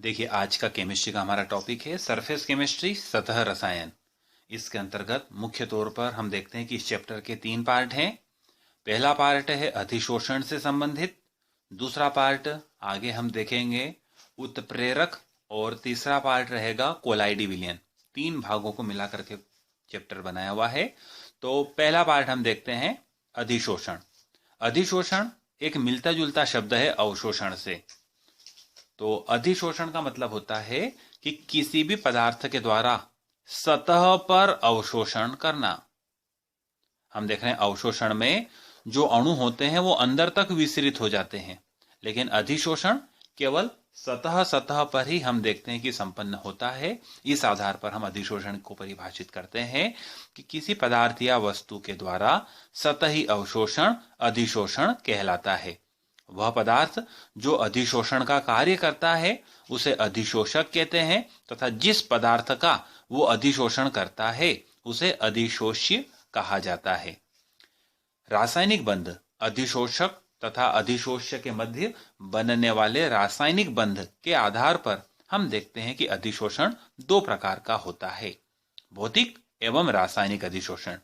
देखिए, आज का केमिस्ट्री का हमारा टॉपिक है सरफेस केमिस्ट्री, सतह रसायन। इसके अंतर्गत मुख्य तौर पर हम देखते हैं कि इस चैप्टर के 3 पार्ट हैं। पहला पार्ट है अधिशोषण से संबंधित, दूसरा पार्ट आगे हम देखेंगे उत्प्रेरक, और तीसरा पार्ट रहेगा कोलाइडी विलयन। 3 भागों को मिलाकर के चैप्टर बनाया हुआ है। तो पहला पार्ट हम देखते हैं अधिशोषण। अधिशोषण एक मिलता जुलता शब्द है अवशोषण से। तो अधिशोषण का मतलब होता है कि किसी भी पदार्थ के द्वारा सतह पर अवशोषण करना। हम देख रहे हैं अवशोषण में जो अणु होते हैं वो अंदर तक विसरित हो जाते हैं, लेकिन अधिशोषण केवल सतह पर ही हम देखते हैं कि संपन्न होता है। इस आधार पर हम अधिशोषण को परिभाषित करते हैं कि किसी पदार्थ या वस्तु के द्वारा सतही अवशोषण अधिशोषण कहलाता है। वह पदार्थ जो अधिशोषण का कार्य करता है उसे अधिशोषक कहते हैं, तथा जिस पदार्थ का वो अधिशोषण करता है उसे अधिशोष्य कहा जाता है। रासायनिक बंध अधिशोषक तथा अधिशोष्य के मध्य बनने वाले रासायनिक बंध के आधार पर हम देखते हैं कि अधिशोषण 2 प्रकार का होता है, भौतिक एवं रासायनिक अधिशोषण।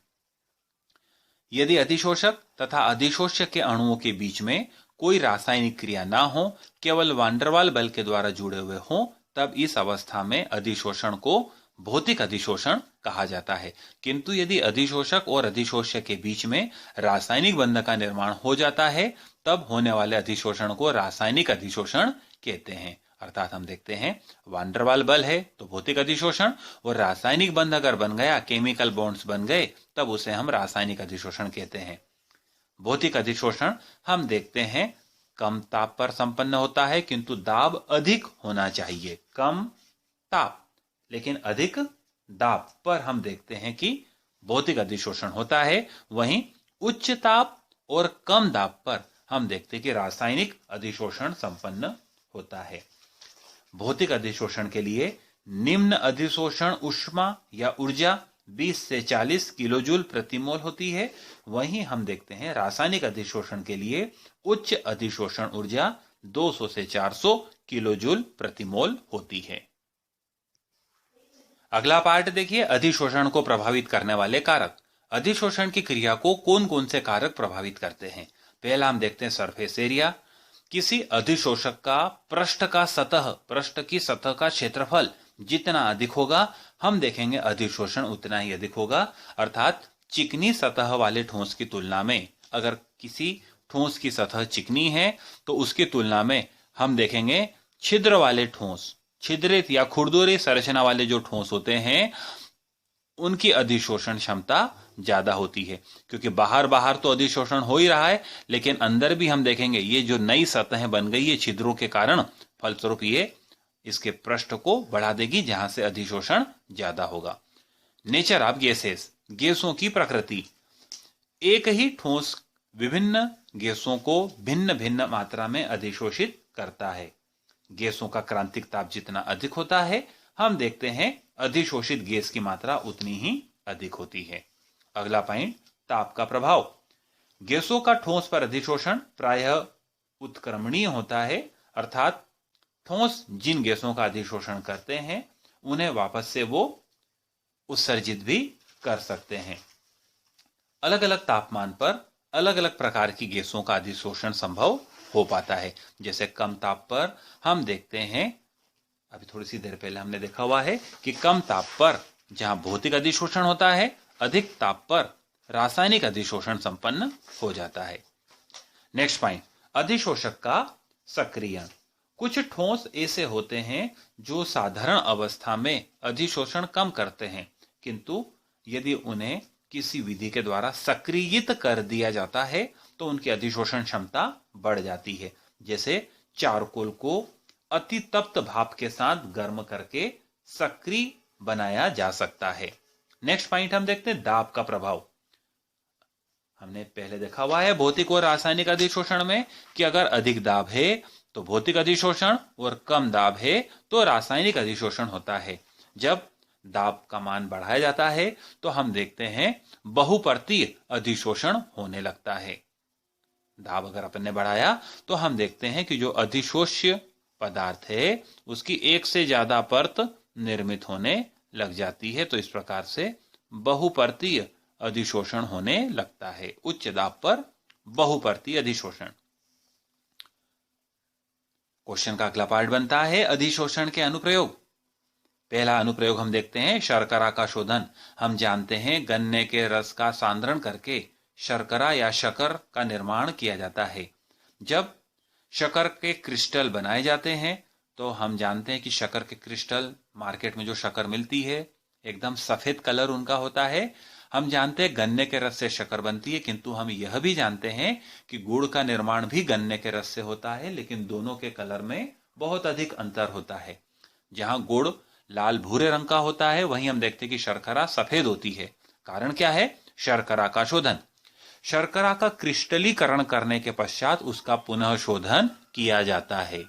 यदि अधिशोषक तथा अधिशोष्य के अणुओं के बीच में कोई रासायनिक क्रिया ना हो, केवल वान डेर वाल बल के द्वारा जुड़े हुए हों, तब इस अवस्था में अधिशोषण को भौतिक अधिशोषण कहा जाता है। किंतु यदि अधिशोषक और अधिशोष्य के बीच में रासायनिक बंध का निर्माण हो जाता है, तब होने वाले अधिशोषण को रासायनिक अधिशोषण कहते हैं। अर्थात हम देखते हैं वान डेर वाल बल है तो भौतिक अधिशोषण, और रासायनिक बंध अगर बन गया, केमिकल बॉन्ड्स बन गए, तब उसे हम रासायनिक अधिशोषण कहते हैं। भौतिक अधिशोषण हम देखते हैं कम ताप पर संपन्न होता है, किंतु दाब अधिक होना चाहिए। कम ताप लेकिन अधिक दाब पर हम देखते हैं कि भौतिक अधिशोषण होता है। वहीं उच्च ताप और कम दाब पर हम देखते हैं कि रासायनिक अधिशोषण संपन्न होता है। भौतिक अधिशोषण के लिए निम्न अधिशोषण ऊष्मा या ऊर्जा 20 से 40 किलोजूल प्रति मोल होती है। वहीं हम देखते हैं रासायनिक अधिशोषण के लिए उच्च अधिशोषण ऊर्जा 200 से 400 किलोजूल प्रति मोल होती है। अगला पार्ट देखिए, अधिशोषण को प्रभावित करने वाले कारक। अधिशोषण की क्रिया को कौन कौन से कारक प्रभावित करते हैं। पहला हम देखते हैं सरफेस एरिया। किसी अधिशोषक का पृष्ठ की सतह का क्षेत्रफल जितना अधिक होगा, हम देखेंगे अधिशोषण उतना ही अधिक होगा। अर्थात चिकनी सतह वाले ठोस की तुलना में, अगर किसी ठोस की सतह चिकनी है तो उसकी तुलना में हम देखेंगे छिद्र वाले ठोस, छिद्रित या खुरदुरी संरचना वाले जो ठोस होते हैं, उनकी अधिशोषण क्षमता ज्यादा होती है। क्योंकि बाहर तो अधिशोषण हो ही रहा है, लेकिन अंदर भी हम देखेंगे ये जो नई सतहें बन गई है छिद्रों के कारण, फलस्वरूप ये इसके पृष्ठ को बढ़ा देगी, जहां से अधिशोषण ज्यादा होगा। नेचर ऑफ गैसेस, गैसों की प्रकृति। एक ही ठोस विभिन्न गैसों को भिन्न भिन्न मात्रा में अधिशोषित करता है। गैसों का क्रांतिक ताप जितना अधिक होता है, हम देखते हैं अधिशोषित गैस की मात्रा उतनी ही अधिक होती है। अगला पॉइंट, ताप का प्रभाव। गैसों का ठोस पर अधिशोषण प्रायः उत्क्रमणीय होता है, अर्थात ठोस जिन गैसों का अधिशोषण करते हैं उन्हें वापस से वो उत्सर्जित भी कर सकते हैं। अलग अलग तापमान पर अलग अलग प्रकार की गैसों का अधिशोषण संभव हो पाता है। जैसे कम ताप पर हम देखते हैं, अभी थोड़ी सी देर पहले हमने देखा हुआ है कि कम ताप पर जहां भौतिक अधिशोषण होता है, अधिक ताप पर रासायनिक अधिशोषण संपन्न हो जाता है। नेक्स्ट पॉइंट, अधिशोषक का सक्रियण। कुछ ठोस ऐसे होते हैं जो साधारण अवस्था में अधिशोषण कम करते हैं, किंतु यदि उन्हें किसी विधि के द्वारा सक्रियित कर दिया जाता है तो उनकी अधिशोषण क्षमता बढ़ जाती है। जैसे चारकोल को अति तप्त भाप के साथ गर्म करके सक्रिय बनाया जा सकता है। नेक्स्ट पॉइंट हम देखते हैं दाब का प्रभाव। हमने पहले देखा हुआ है भौतिक और रासायनिक अधिशोषण में कि अगर अधिक दाब है तो भौतिक अधिशोषण और कम दाब है तो रासायनिक अधिशोषण होता है। जब दाब का मान बढ़ाया जाता है तो हम देखते हैं बहुपर्तीय अधिशोषण होने लगता है। दाब अगर अपन ने बढ़ाया तो हम देखते हैं कि जो अधिशोष्य पदार्थ है उसकी एक से ज्यादा परत निर्मित होने लग जाती है, तो इस प्रकार से बहुपर्तीय अधिशोषण होने लगता है। उच्च दाब पर बहुपर्तीय अधिशोषण। क्वेश्चन का अगला पार्ट बनता है अधिशोषण के अनुप्रयोग। पहला अनुप्रयोग हम देखते हैं शर्करा का शोधन। हम जानते हैं गन्ने के रस का सांद्रण करके शर्करा या शक्कर का निर्माण किया जाता है। जब शक्कर के क्रिस्टल बनाए जाते हैं तो हम जानते हैं कि शक्कर के क्रिस्टल, मार्केट में जो शक्कर मिलती है एकदम सफेद कलर उनका होता है। हम जानते हैं गन्ने के रस से शक्कर बनती है, किंतु हम यह भी जानते हैं कि गुड़ का निर्माण भी गन्ने के रस से होता है, लेकिन दोनों के कलर में बहुत अधिक अंतर होता है। जहां गुड़ लाल भूरे रंग का होता है वहीं हम देखते हैं कि शर्करा सफेद होती है। कारण क्या है? शर्करा का शोधन। शर्करा का क्रिस्टलीकरण करने के पश्चात उसका पुनः शोधन किया जाता है।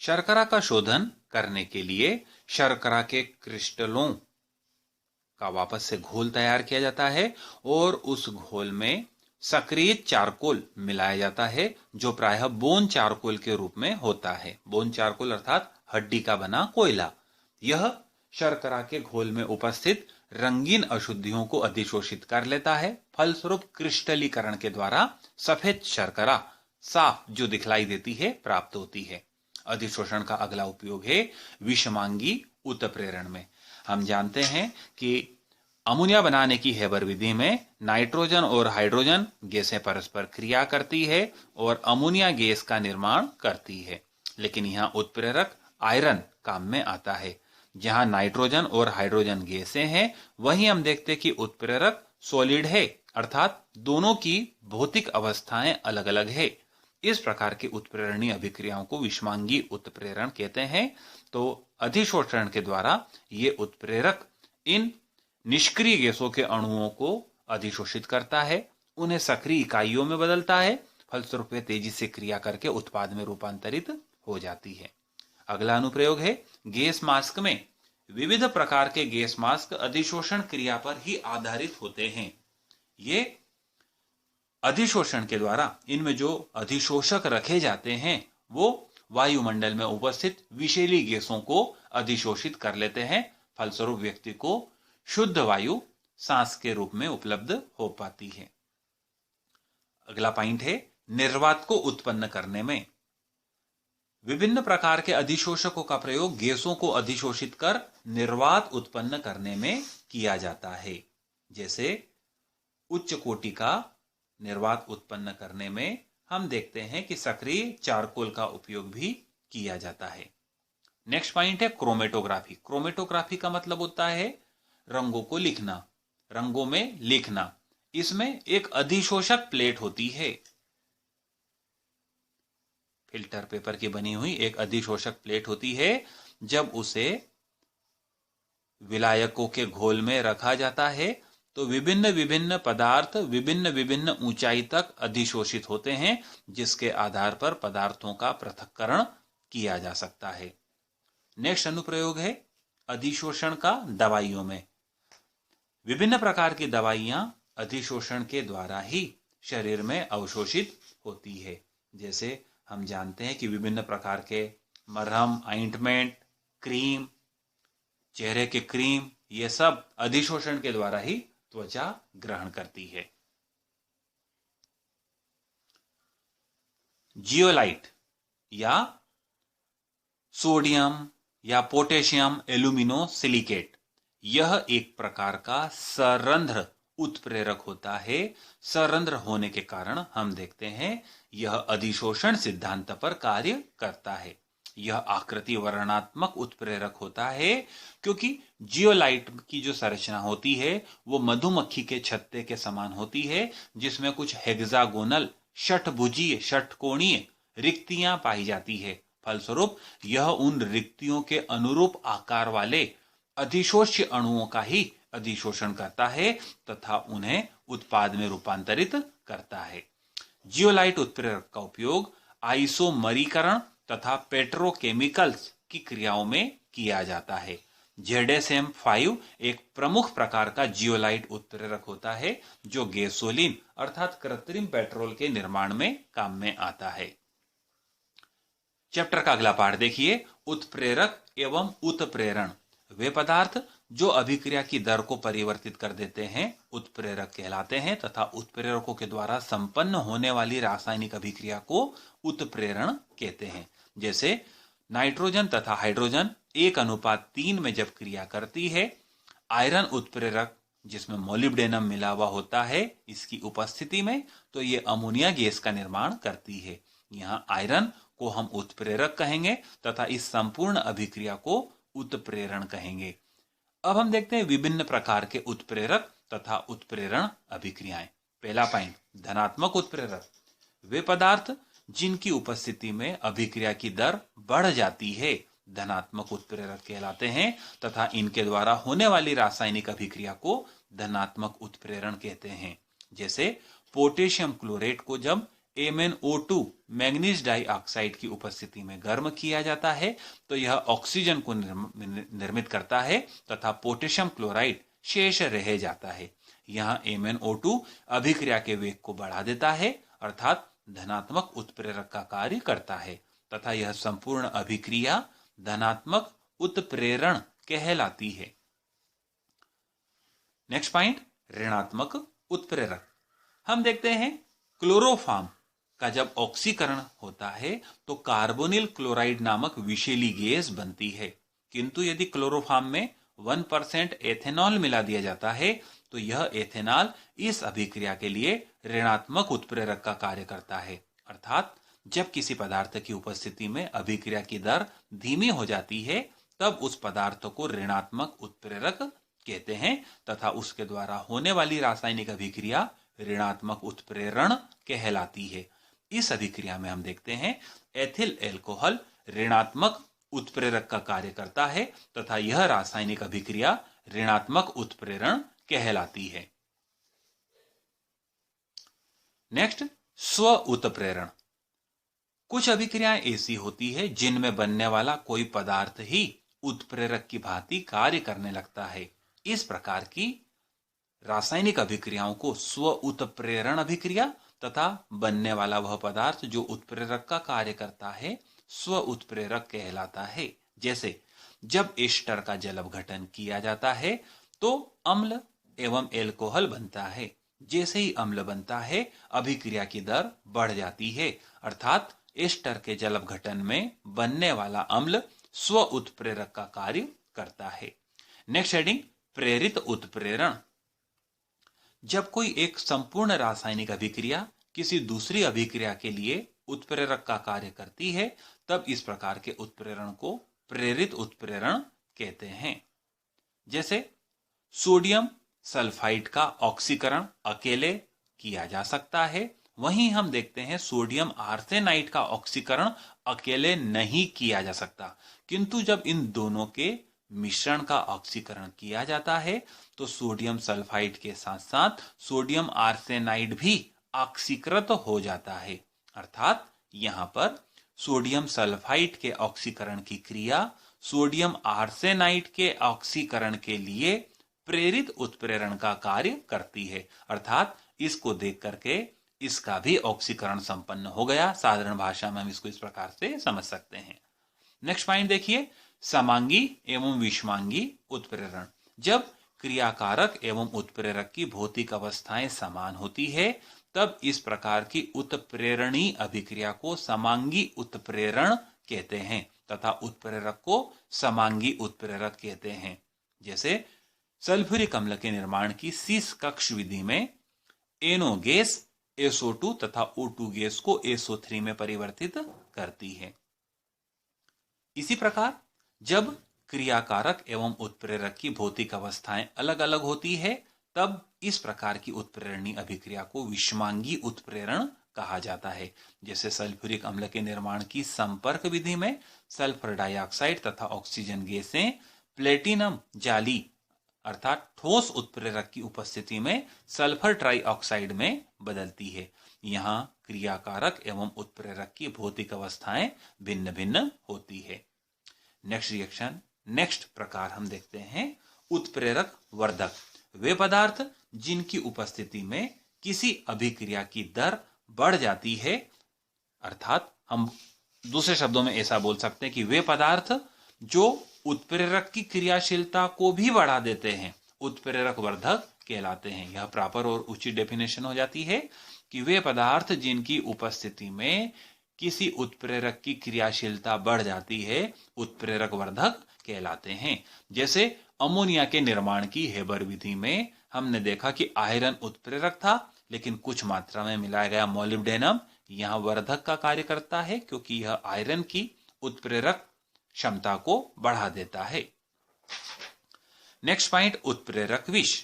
शर्करा का शोधन करने के लिए शर्करा के क्रिस्टलों का वापस से घोल तैयार किया जाता है और उस घोल में सक्रिय चारकोल मिलाया जाता है, जो प्रायः बोन चारकोल के रूप में होता है। बोन चारकोल अर्थात हड्डी का बना कोयला। यह शर्करा के घोल में उपस्थित रंगीन अशुद्धियों को अधिशोषित कर लेता है। फलस्वरूप क्रिस्टलीकरण के द्वारा सफेद शर्करा साफ जो दिखलाई देती है प्राप्त होती है। अधिशोषण का अगला उपयोग है विषमांगी उत्प्रेरण में। हम जानते हैं कि अमोनिया बनाने की हेबर विधि में नाइट्रोजन और हाइड्रोजन गैसें परस्पर क्रिया करती है और अमोनिया गैस का निर्माण करती है, लेकिन यहाँ उत्प्रेरक आयरन काम में आता है। जहां नाइट्रोजन और हाइड्रोजन गैसें हैं वहीं हम देखते हैं कि उत्प्रेरक सॉलिड है, अर्थात दोनों की भौतिक अवस्थाएं अलग अलग है। इस प्रकार की उत्प्रेरणीय अभिक्रियाओं को विषमांगी उत्प्रेरण कहते हैं। तो अधिशोषण के द्वारा ये उत्प्रेरक इन निष्क्रिय गैसों के अणुओं को अधिशोषित करता है, उन्हें सक्रिय इकाइयों में बदलता है। फलस्वरूप वे तेजी से क्रिया करके उत्पाद में रूपांतरित हो जाती है। अगला अनुप्रयोग है गैस मास्क में। विविध प्रकार के गैस मास्क अधिशोषण क्रिया पर ही आधारित होते हैं। ये अधिशोषण के द्वारा इनमें जो अधिशोषक रखे जाते हैं वो वायुमंडल में उपस्थित विषैली गैसों को अधिशोषित कर लेते हैं। फलस्वरूप व्यक्ति को शुद्ध वायु सांस के रूप में उपलब्ध हो पाती है। अगला पॉइंट है निर्वात को उत्पन्न करने में। विभिन्न प्रकार के अधिशोषकों का प्रयोग गैसों को अधिशोषित कर निर्वात उत्पन्न करने में किया जाता है। जैसे उच्च कोटि का निर्वात उत्पन्न करने में हम देखते हैं कि सक्रिय चारकोल का उपयोग भी किया जाता है। नेक्स्ट पॉइंट है क्रोमेटोग्राफी। क्रोमेटोग्राफी का मतलब होता है रंगों को लिखना, रंगों में लिखना। इसमें एक अधिशोषक प्लेट होती है, फिल्टर पेपर की बनी हुई एक अधिशोषक प्लेट होती है। जब उसे विलायकों के घोल में रखा जाता है तो विभिन्न विभिन्न पदार्थ विभिन्न विभिन्न ऊंचाई तक अधिशोषित होते हैं, जिसके आधार पर पदार्थों का पृथक्करण किया जा सकता है। नेक्स्ट अनुप्रयोग है अधिशोषण का दवाइयों में। विभिन्न प्रकार की दवाइयां अधिशोषण के द्वारा ही शरीर में अवशोषित होती है। जैसे हम जानते हैं कि विभिन्न प्रकार के मरहम, ऑइंटमेंट, क्रीम, चेहरे के क्रीम, ये सब अधिशोषण के द्वारा ही त्वचा ग्रहण करती है। जियोलाइट या सोडियम या पोटेशियम एल्यूमिनो सिलिकेट, यह एक प्रकार का सरंध्र उत्प्रेरक होता है। सरंध्र होने के कारण हम देखते हैं यह अधिशोषण सिद्धांत पर कार्य करता है। यह आकृति वर्णनात्मक उत्प्रेरक होता है क्योंकि जियोलाइट की जो संरचना होती है वो मधुमक्खी के छत्ते के समान होती है, जिसमें कुछ हेक्सागोनल षटभुजीय षटकोणीय रिक्तियां पाई जाती है। फलस्वरूप यह उन रिक्तियों के अनुरूप आकार वाले अधिशोष्य अणुओं का ही अधिशोषण करता है तथा उन्हें उत्पाद में रूपांतरित करता है। जियोलाइट उत्प्रेरक का उपयोग आइसोमरीकरण तथा पेट्रोकेमिकल्स की क्रियाओं में किया जाता है। ZSM-5 एक प्रमुख प्रकार का जियोलाइट उत्प्रेरक होता है जो गैसोलीन अर्थात कृत्रिम पेट्रोल के निर्माण में काम में आता है। चैप्टर का अगला पाठ देखिए, उत्प्रेरक एवं उत्प्रेरण। वे पदार्थ जो अभिक्रिया की दर को परिवर्तित कर देते हैं उत्प्रेरक कहलाते हैं तथा उत्प्रेरकों के द्वारा संपन्न होने वाली रासायनिक अभिक्रिया को उत्प्रेरण कहते हैं। जैसे नाइट्रोजन तथा हाइड्रोजन 1:3 में जब क्रिया करती है, आयरन उत्प्रेरक जिसमें मोलिब्डेनम मिला हुआ होता है इसकी उपस्थिति में, तो ये अमोनिया गैस का निर्माण करती है। यहाँ आयरन को हम उत्प्रेरक कहेंगे तथा इस संपूर्ण अभिक्रिया को उत्प्रेरण कहेंगे। अब हम देखते हैं विभिन्न प्रकार के उत्प्रेरक तथा उत्प्रेरण अभिक्रियाएं। पहला पॉइंट, धनात्मक उत्प्रेरक। वे पदार्थ जिनकी उपस्थिति में अभिक्रिया की दर बढ़ जाती है धनात्मक उत्प्रेरक कहलाते हैं तथा इनके द्वारा होने वाली रासायनिक अभिक्रिया को धनात्मक उत्प्रेरण कहते हैं। जैसे पोटेशियम क्लोरेट को जब MnO2 मैग्नीज डाइऑक्साइड की उपस्थिति में गर्म किया जाता है तो यह ऑक्सीजन को निर्मित करता है तथा पोटेशियम क्लोराइड शेष रह जाता है। यहाँ MnO2 अभिक्रिया के वेग को बढ़ा देता है अर्थात धनात्मक उत्प्रेरक का कार्य करता है तथा यह संपूर्ण अभिक्रिया धनात्मक उत्प्रेरण कहलाती है। नेक्स्ट पॉइंट, ऋणात्मक उत्प्रेरक। हम देखते हैं क्लोरोफॉर्म का जब ऑक्सीकरण होता है तो कार्बोनिल क्लोराइड नामक विषैली गैस बनती है, किंतु यदि क्लोरोफॉर्म में 1% एथेनॉल मिला दिया जाता है तो यह एथेनॉल इस अभिक्रिया के लिए ऋणात्मक उत्प्रेरक का कार्य करता है। अर्थात जब किसी पदार्थ की उपस्थिति में अभिक्रिया की दर धीमी हो जाती है तब उस पदार्थ को ऋणात्मक उत्प्रेरक कहते हैं तथा उसके द्वारा होने वाली रासायनिक अभिक्रिया ऋणात्मक उत्प्रेरण कहलाती है। इस अभिक्रिया में हम देखते हैं एथिल एल्कोहल ऋणात्मक उत्प्रेरक का कार्य करता है तथा यह रासायनिक अभिक्रिया ऋणात्मक उत्प्रेरण कहलाती है। नेक्स्ट, स्व उत्प्रेरण। कुछ अभिक्रियाएं ऐसी होती है जिनमें बनने वाला कोई पदार्थ ही उत्प्रेरक की भांति कार्य करने लगता है। इस प्रकार की रासायनिक अभिक्रियाओं को स्व उत्प्रेरण अभिक्रिया तथा बनने वाला वह पदार्थ जो उत्प्रेरक का कार्य करता है स्व उत्प्रेरक कहलाता है। जैसे जब एस्टर का जल अपघटन किया जाता है तो अम्ल एवं एल्कोहल बनता है। जैसे ही अम्ल बनता है अभिक्रिया की दर बढ़ जाती है अर्थात एस्टर के जल अपघटन में बनने वाला अम्ल स्व उत्प्रेरक का कार्य करता है। नेक्स्ट हेडिंग, प्रेरित उत्प्रेरण। जब कोई एक संपूर्ण रासायनिक अभिक्रिया किसी दूसरी अभिक्रिया के लिए उत्प्रेरक का कार्य करती है तब इस प्रकार के उत्प्रेरण को प्रेरित उत्प्रेरण कहते हैं। जैसे सोडियम सल्फाइड का ऑक्सीकरण अकेले किया जा सकता है, वहीं हम देखते हैं सोडियम आर्सेनाइड का ऑक्सीकरण अकेले नहीं किया जा सकता, किंतु जब इन दोनों के मिश्रण का ऑक्सीकरण किया जाता है तो सोडियम सल्फाइड के साथ साथ सोडियम आर्सेनाइड भी ऑक्सीकृत हो जाता है। अर्थात यहाँ पर सोडियम सल्फाइड के ऑक्सीकरण की क्रिया सोडियम आर्सेनाइड के ऑक्सीकरण के लिए प्रेरित उत्प्रेरण का कार्य करती है। अर्थात इसको देख करके इसका भी ऑक्सीकरण संपन्न हो गया। साधारण भाषा में हम इसको इस प्रकार से समझ सकते हैं। नेक्स्ट पॉइंट देखिए, समांगी एवं विषमांगी उत्प्रेरण। जब क्रियाकारक एवं उत्प्रेरक की भौतिक अवस्थाएं समान होती है तब इस प्रकार की उत्प्रेरणी अभिक्रिया को समांगी उत्प्रेरण कहते हैं तथा उत्प्रेरक को समांगी उत्प्रेरक कहते हैं। जैसे सल्फ्यूरिक अम्ल के निर्माण की सीस कक्ष विधि में NO गैस SO2 तथा O2 गैस को SO3 में परिवर्तित करती है। इसी प्रकार जब क्रियाकारक एवं उत्प्रेरक की भौतिक अवस्थाएं अलग अलग होती है तब इस प्रकार की उत्प्रेरणी अभिक्रिया को विषमांगी उत्प्रेरण कहा जाता है। जैसे सल्फ्यूरिक अम्ल के निर्माण की संपर्क विधि में सल्फर डाइऑक्साइड तथा ऑक्सीजन गैसें प्लेटिनम जाली अर्थात ठोस उत्प्रेरक की उपस्थिति में सल्फर ट्राइऑक्साइड में बदलती है। यहाँ क्रियाकारक एवं उत्प्रेरक की भौतिक अवस्थाएं भिन्न भिन्न होती है। नेक्स्ट रिएक्शन, नेक्स्ट प्रकार हम देखते हैं उत्प्रेरक वर्धक। वे पदार्थ जिनकी उपस्थिति में किसी अभिक्रिया की दर बढ़ जाती है, अर्थात हम दूसरे शब्दों में ऐसा बोल सकते हैं कि वे पदार्थ जो उत्प्रेरक की क्रियाशीलता को भी बढ़ा देते हैं उत्प्रेरक वर्धक कहलाते हैं। यह प्रॉपर और उचित डेफिनेशन हो जाती है कि वे पदार्थ जिनकी उपस्थिति में किसी उत्प्रेरक की क्रियाशीलता बढ़ जाती है उत्प्रेरक वर्धक कहलाते हैं। जैसे अमोनिया के निर्माण की हेबर विधि में हमने देखा कि आयरन उत्प्रेरक था, लेकिन कुछ मात्रा में मिलाया गया मोलिब्डेनम यहां वर्धक का कार्य करता है, क्योंकि यह आयरन की उत्प्रेरक क्षमता को बढ़ा देता है। नेक्स्ट पॉइंट, उत्प्रेरक विष।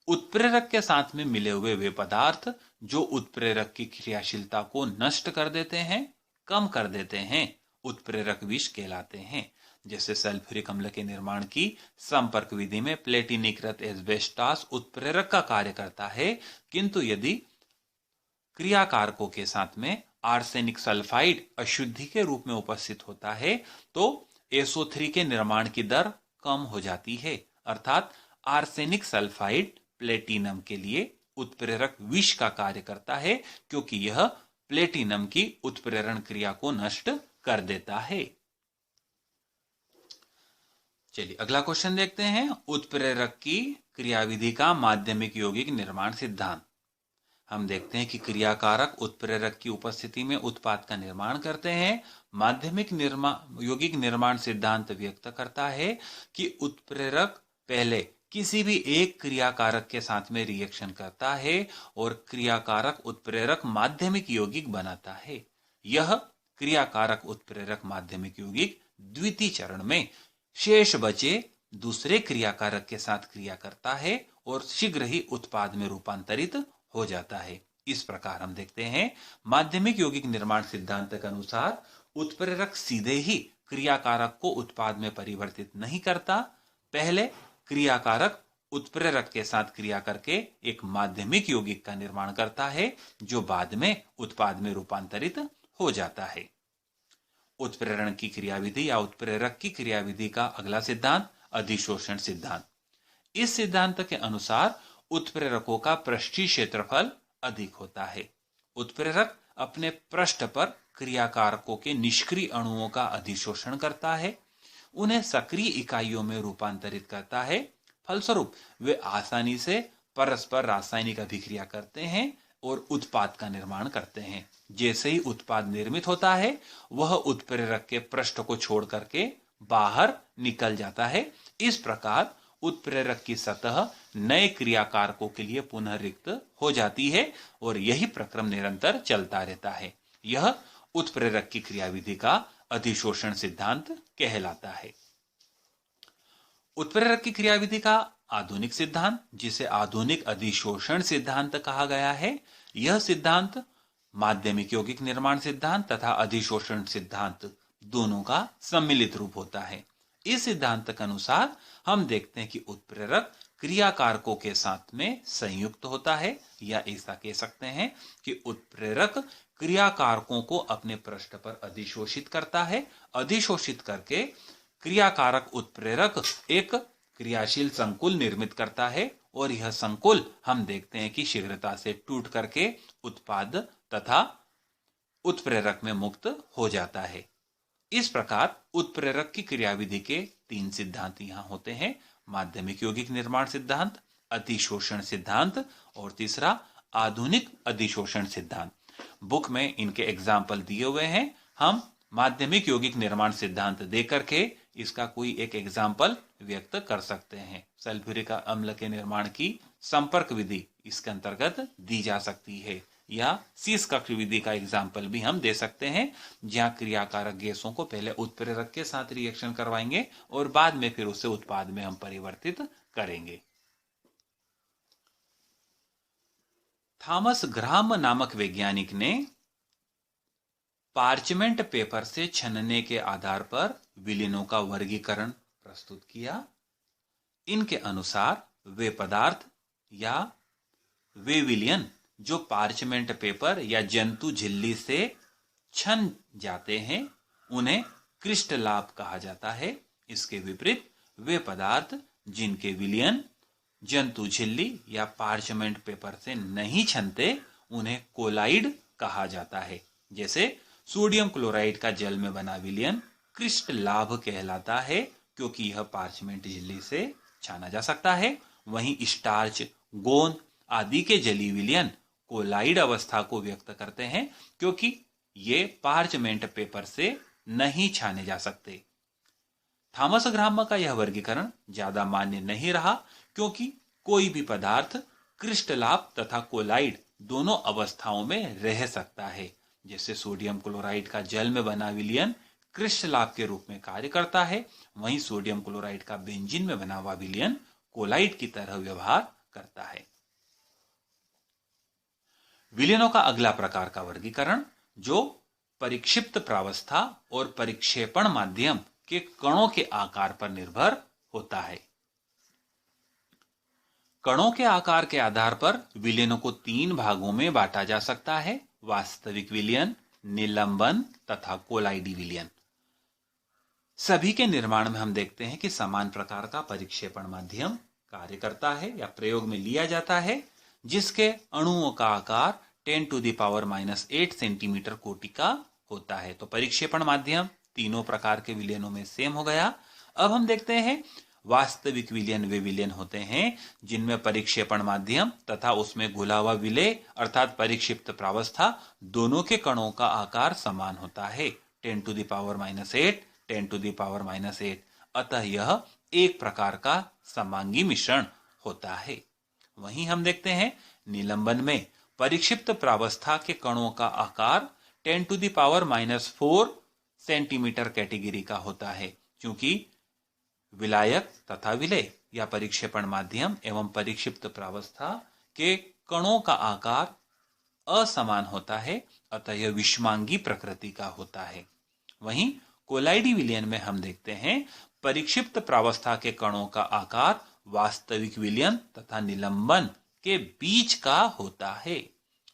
उत्प्रेरक के साथ में मिले हुए वे पदार्थ जो उत्प्रेरक की क्रियाशीलता को नष्ट कर देते हैं, कम कर देते हैं, उत्प्रेरक विष कहलाते हैं। जैसे सल्फ्यूरिक अम्ल के निर्माण की संपर्क विधि में प्लेटिनीकृत एस्बेस्टॉस उत्प्रेरक का कार्य करता है, किंतु यदि क्रियाकारकों के साथ में आर्सेनिक सल्फाइड अशुद्धि के रूप में उपस्थित होता है तो SO3 के निर्माण की दर कम हो जाती है। अर्थात आर्सेनिक सल्फाइड प्लेटिनम के लिए उत्प्रेरक विष का कार्य करता है, क्योंकि यह प्लेटिनम की उत्प्रेरण क्रिया को नष्ट कर देता है। चलिए अगला क्वेश्चन देखते हैं। उत्प्रेरक की क्रियाविधि का माध्यमिक यौगिक निर्माण सिद्धांत। हम देखते हैं कि क्रियाकारक उत्प्रेरक की उपस्थिति में उत्पाद का निर्माण करते हैं। माध्यमिक यौगिक निर्माण सिद्धांत व्यक्त करता है कि उत्प्रेरक पहले किसी भी एक क्रियाकारक के साथ में रिएक्शन करता है और क्रियाकारक उत्प्रेरक माध्यमिक यौगिक बनाता है। यह क्रियाकारक उत्प्रेरक माध्यमिक यौगिक द्वितीय चरण में शेष बचे दूसरे क्रियाकारक के साथ क्रिया करता है और शीघ्र ही उत्पाद में रूपांतरित हो जाता है। इस प्रकार हम देखते हैं माध्यमिक यौगिक निर्माण सिद्धांत के अनुसार उत्प्रेरक सीधे ही क्रियाकारक को उत्पाद में परिवर्तित नहीं करता, पहले क्रियाकारक उत्प्रेरक के साथ क्रिया करके एक माध्यमिक यौगिक का निर्माण करता है जो बाद में उत्पाद में रूपांतरित हो जाता है। उत्प्रेरण की क्रियाविधि या उत्प्रेरक की क्रियाविधि का अगला सिद्धांत अधिशोषण सिद्धांत। इस सिद्धांत के अनुसार उत्प्रेरकों का पृष्ठीय क्षेत्रफल अधिक होता है। उत्प्रेरक अपने पृष्ठ पर क्रियाकारकों के निष्क्रिय अणुओं का अधिशोषण करता है, उन्हें सक्रिय इकाइयों में रूपांतरित करता है। फलस्वरूप वे आसानी से परस्पर रासायनिक अभिक्रिया करते हैं और उत्पाद का निर्माण करते हैं। जैसे ही उत्पाद निर्मित होता है वह उत्प्रेरक के पृष्ठ को छोड़ करके बाहर निकल जाता है। इस प्रकार उत्प्रेरक की सतह नए क्रियाकारकों के लिए पुनः रिक्त हो जाती है और यही प्रक्रम निरंतर चलता रहता है। यह उत्प्रेरक की क्रियाविधि का अधिशोषण सिद्धांत कहलाता है। उत्प्रेरक की क्रियाविधि का आधुनिक सिद्धांत, जिसे आधुनिक अधिशोषण सिद्धांत कहा गया है, यह सिद्धांत माध्यमिक यौगिक निर्माण सिद्धांत तथा अधिशोषण सिद्धांत दोनों का सम्मिलित रूप होता है। इस सिद्धांत के अनुसार हम देखते हैं कि उत्प्रेरक क्रियाकारकों के साथ में संयुक्त होता है, या ऐसा कह सकते हैं कि उत्प्रेरक क्रियाकारकों को अपने पृष्ठ पर अधिशोषित करता है। अधिशोषित करके क्रियाकारक उत्प्रेरक एक क्रियाशील संकुल निर्मित करता है और यह संकुल हम देखते हैं कि शीघ्रता से टूट करके उत्पाद तथा उत्प्रेरक में मुक्त हो जाता है। इस प्रकार उत्प्रेरक की क्रियाविधि के तीन सिद्धांत यहां होते हैं, माध्यमिक यौगिक निर्माण सिद्धांत, अधिशोषण सिद्धांत और तीसरा आधुनिक अधिशोषण सिद्धांत। बुक में इनके एग्जाम्पल दिए हुए हैं। हम माध्यमिक यौगिक निर्माण सिद्धांत दे करके इसका कोई एक एग्जाम्पल व्यक्त कर सकते हैं। सल्फ्यूरिक अम्ल के निर्माण की संपर्क विधि इसके अंतर्गत दी जा सकती है, या शीश कक्ष विधि का एग्जाम्पल भी हम दे सकते हैं, जहां क्रियाकारक गैसों को पहले उत्प्रेरक के साथ रिएक्शन करवाएंगे और बाद में फिर उसे उत्पाद में हम परिवर्तित करेंगे। थॉमस ग्राहम नामक वैज्ञानिक ने पार्चमेंट पेपर से छनने के आधार पर विलीनों का वर्गीकरण प्रस्तुत किया। इनके अनुसार वे पदार्थ या वे विलयन जो पार्चमेंट पेपर या जंतु झिल्ली से छन जाते हैं उन्हें क्रिस्टलाभ कहा जाता है। इसके विपरीत वे पदार्थ जिनके विलयन जंतु झिल्ली या पार्चमेंट पेपर से नहीं छनते उन्हें कोलाइड कहा जाता है। जैसे सोडियम क्लोराइड का जल में बना विलयन क्रिस्टलाभ कहलाता है, क्योंकि यह पार्चमेंट झिल्ली से छाना जा सकता है। वहीं स्टार्च, गोंद आदि के जलीय विलयन कोलाइड अवस्था को व्यक्त करते हैं, क्योंकि ये पार्चमेंट पेपर से नहीं छाने जा सकते। थॉमस ग्राहम का यह वर्गीकरण ज्यादा मान्य नहीं रहा, क्योंकि कोई भी पदार्थ क्रिस्टलाभ तथा कोलाइड दोनों अवस्थाओं में रह सकता है। जैसे सोडियम क्लोराइड का जल में बना विलयन क्रिस्टलाभ के रूप में कार्य करता है, वहीं सोडियम क्लोराइड का बेंजीन में बना हुआ विलयन कोलाइड की तरह व्यवहार करता है। विलयनों का अगला प्रकार का वर्गीकरण, जो परिक्षिप्त प्रावस्था और परिक्षेपण माध्यम के कणों के आकार पर निर्भर होता है। कणों के आकार के आधार पर विलयनों को 3 भागों में बांटा जा सकता है: वास्तविक विलयन, निलंबन तथा कोलाइडी विलयन। सभी के निर्माण में हम देखते हैं कि समान प्रकार का परिक्षेपण माध्यम कार्य करता है या प्रयोग में लिया जाता है, जिसके अणुओं का आकार 10⁻⁻8 सेंटीमीटर कोटि का होता है। तो परिक्षेपण माध्यम तीनों प्रकार के विलयनों में सेम हो गया। अब हम देखते हैं वास्तविक विलयन वे विलयन होते हैं जिनमें परिक्षेपण माध्यम तथा उसमें घुला हुआ विलेय अर्थात परिक्षिप्त प्रावस्था दोनों के कणों का आकार समान होता है, 10⁻⁸, 10⁻⁸। अतः यह एक प्रकार का समांगी मिश्रण होता है। वहीं हम देखते हैं निलंबन में परिक्षिप्त प्रावस्था के कणों का आकार 10⁻⁴ सेंटीमीटर कैटेगरी का होता है, क्योंकि विलायक तथा विलेय या परिक्षेपण माध्यम एवं परिक्षिप्त प्रावस्था के कणों का आकार असमान होता है, अतः यह विषमांगी प्रकृति का होता है। वहीं कोलाइडी विलयन में हम देखते हैं परिक्षिप्त प्रावस्था के कणों का आकार वास्तविक विलयन तथा निलंबन के बीच का होता है।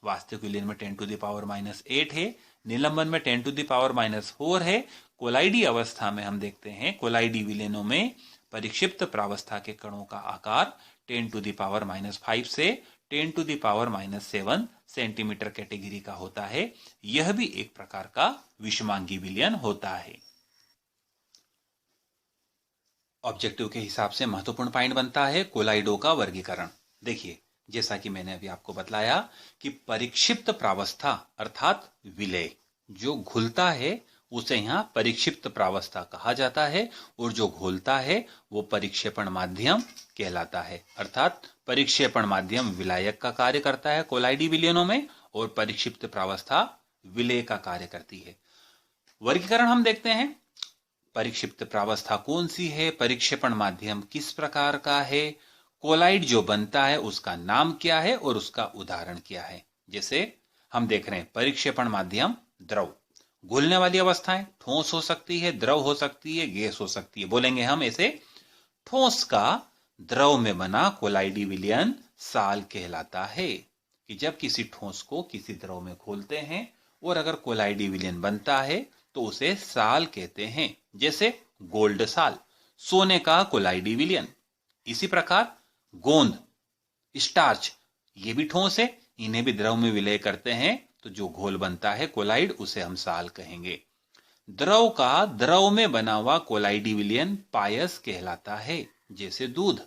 वास्तविक विलयन में 10⁻⁸ है, निलंबन में 10⁻⁴ है। कोलाइडी अवस्था में हम देखते हैं कोलाइडी विलयनों में परिक्षिप्त प्रावस्था के कणों का आकार 10⁻⁵ से 10⁻⁷ सेंटीमीटर कैटेगरी का होता है। यह भी एक प्रकार का विषमांगी विलयन होता है। ऑब्जेक्टिव के हिसाब से महत्वपूर्ण पॉइंट बनता है कोलाइडों का वर्गीकरण। देखिए, जैसा कि मैंने अभी आपको बतलाया कि परिक्षिप्त प्रावस्था अर्थात विलेय जो घुलता है उसे यहां परिक्षिप्त प्रावस्था कहा जाता है, और जो घोलता है वो परिक्षेपण माध्यम कहलाता है। अर्थात परिक्षेपण माध्यम विलायक का कार्य करता है कोलाइडी विलयनों में, और परिक्षिप्त प्रावस्था विलेय का कार्य करती है। वर्गीकरण हम देखते हैं, परिक्षिप्त प्रावस्था कौन सी है, परिक्षेपण माध्यम किस प्रकार का है, कोलाइड जो बनता है उसका नाम क्या है और उसका उदाहरण क्या है। जैसे हम देख रहे हैं परिक्षेपण माध्यम द्रव, घुलने वाली अवस्थाएं ठोस हो सकती है, द्रव हो सकती है, गैस हो सकती है। बोलेंगे हम ऐसे, ठोस का द्रव में बना कोलाइडी विलयन साल कहलाता है, कि जब किसी ठोस को किसी द्रव में घोलते हैं और अगर कोलाइडी विलयन बनता है तो उसे साल कहते हैं। जैसे गोल्ड साल, सोने का कोलाइडी विलयन। इसी प्रकार गोंद, स्टार्च, ये भी ठोस है, इन्हें भी द्रव में विलय करते हैं तो जो घोल बनता है कोलाइड उसे हम साल कहेंगे। द्रव का द्रव में बना हुआ कोलाइडी विलयन पायस कहलाता है। जैसे दूध,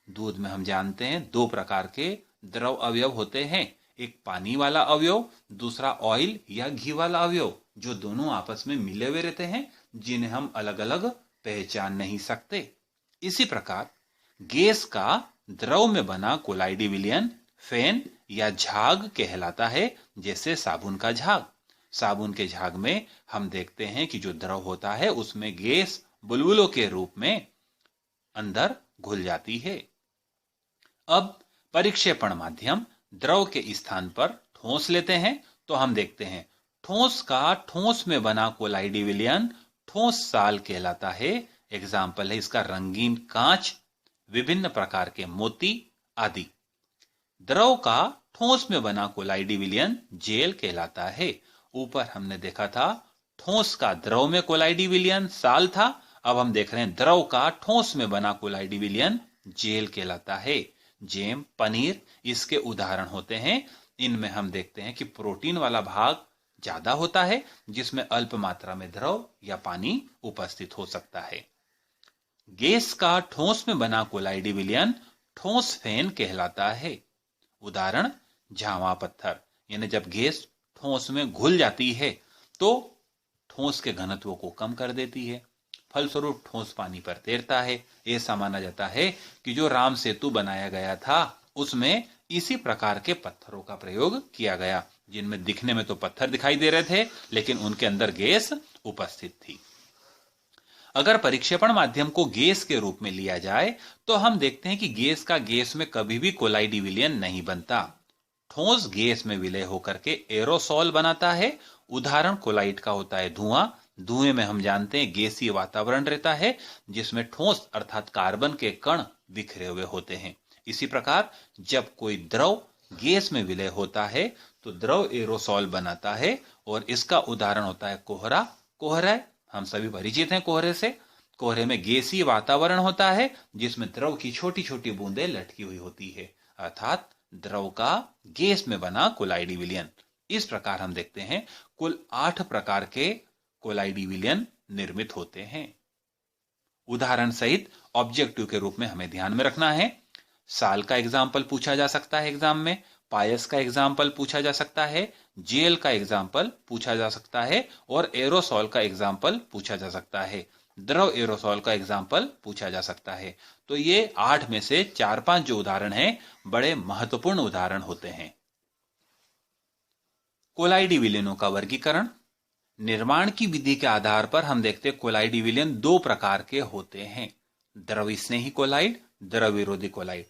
दूध में हम जानते हैं 2 प्रकार के द्रव अवयव होते हैं, एक पानी वाला अवयव, दूसरा ऑयल या घी वाला अवयव, जो दोनों आपस में मिले हुए रहते हैं, जिन्हें हम अलग अलग पहचान नहीं सकते। इसी प्रकार गैस का द्रव में बना कोलाइडी विलयन फेन या झाग कहलाता है। जैसे साबुन का झाग, साबुन के झाग में हम देखते हैं कि जो द्रव होता है उसमें गैस बुलबुलों के रूप में अंदर घुल जाती है। अब परिक्षेपण माध्यम द्रव के स्थान पर ठोस लेते हैं तो हम देखते हैं ठोस का ठोस में बना कोलाइडी विलयन ठोस साल कहलाता है। एग्जाम्पल है इसका रंगीन कांच, विभिन्न प्रकार के मोती आदि। द्रव का ठोस में बना कोलाइडी विलयन जेल कहलाता है। ऊपर हमने देखा था ठोस का द्रव में कोलाइडी विलयन साल था, अब हम देख रहे हैं द्रव का ठोस में बना कोलाइडी विलयन जेल कहलाता है। जेम, पनीर इसके उदाहरण होते हैं। इनमें हम देखते हैं कि प्रोटीन वाला भाग ज्यादा होता है, जिसमें अल्प मात्रा में द्रव या पानी उपस्थित हो सकता है। गैस का ठोस में बना कोलाइडी विलयन ठोस फेन कहलाता है। उदाहरण झावा पत्थर, यानी जब गैस ठोस में घुल जाती है तो ठोस के घनत्व को कम कर देती है, फलस्वरूप ठोस पानी पर तैरता है। ऐसा माना जाता है कि जो राम सेतु बनाया गया था उसमें इसी प्रकार के पत्थरों का प्रयोग किया गया, जिनमें दिखने में तो पत्थर दिखाई दे रहे थे लेकिन उनके अंदर गैस उपस्थित थी। अगर परिक्षेपण माध्यम को गैस के रूप में लिया जाए तो हम देखते हैं कि गैस का गैस में कभी भी कोलाइडी विलयन नहीं बनता। ठोस गैस में विलय होकर के एरोसोल बनाता है। उदाहरण कोलाइड का होता है धुआं। धुएं में हम जानते हैं गैसीय वातावरण रहता है जिसमें ठोस अर्थात कार्बन के कण बिखरे हुए होते हैं। इसी प्रकार जब कोई द्रव गैस में विलय होता है तो द्रव एरोसोल बनाता है और इसका उदाहरण होता है कोहरा। कोहरा हम सभी परिचित हैं कोहरे से। कोहरे में गैसीय वातावरण होता है जिसमें द्रव की छोटी छोटी बूंदें लटकी हुई होती है, अर्थात द्रव का गैस में बना कोलाइडी विलयन। इस प्रकार हम देखते हैं कुल 8 प्रकार के कोलाइडी विलयन निर्मित होते हैं। उदाहरण सहित ऑब्जेक्टिव के रूप में हमें ध्यान में रखना है। साल का एग्जाम्पल पूछा जा सकता है एग्जाम में, पायस का एग्जाम्पल पूछा जा सकता है, जेल का एग्जाम्पल पूछा जा सकता है और एरोसोल का एग्जाम्पल पूछा जा सकता है। द्रव एरोसोल का एग्जाम्पल पूछा जा सकता है। तो ये 8 में से 4-5 जो उदाहरण हैं बड़े महत्वपूर्ण उदाहरण होते हैं। कोलाइडी विलयनों का वर्गीकरण। निर्माण की विधि के आधार पर हम देखते हैं कोलाइडी विलयन 2 प्रकार के होते हैं, द्रव स्नेही कोलाइड, द्रव विरोधी कोलाइड।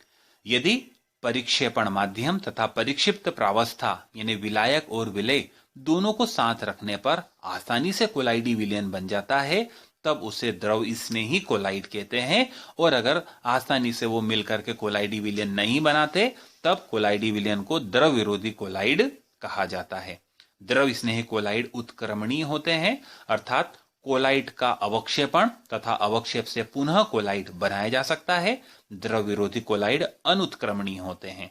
यदि परिक्षेपण माध्यम तथा परिक्षिप्त प्रावस्था यानी विलायक और विलय दोनों को साथ रखने पर आसानी से कोलाइडी विलयन बन जाता है तब उसे द्रव स्नेही कोलाइड कहते हैं, और अगर आसानी से वो मिलकर के कोलाइडी विलयन नहीं बनाते तब कोलाइडी विलयन को द्रव विरोधी कोलाइड कहा जाता है। द्रव स्नेही कोलाइड उत्क्रमणीय होते हैं, अर्थात कोलाइड का अवक्षेपण तथा अवक्षेप से पुनः कोलाइड बनाया जा सकता है। द्रव विरोधी कोलाइड अनुत्क्रमणीय होते हैं।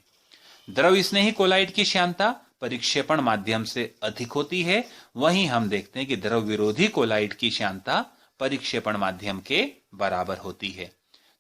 द्रव स्नेही कोलाइड की श्यानता परिक्षेपण माध्यम से अधिक होती है, वहीं हम देखते हैं कि द्रव विरोधी कोलाइड की श्यानता परिक्षेपण माध्यम के बराबर होती है।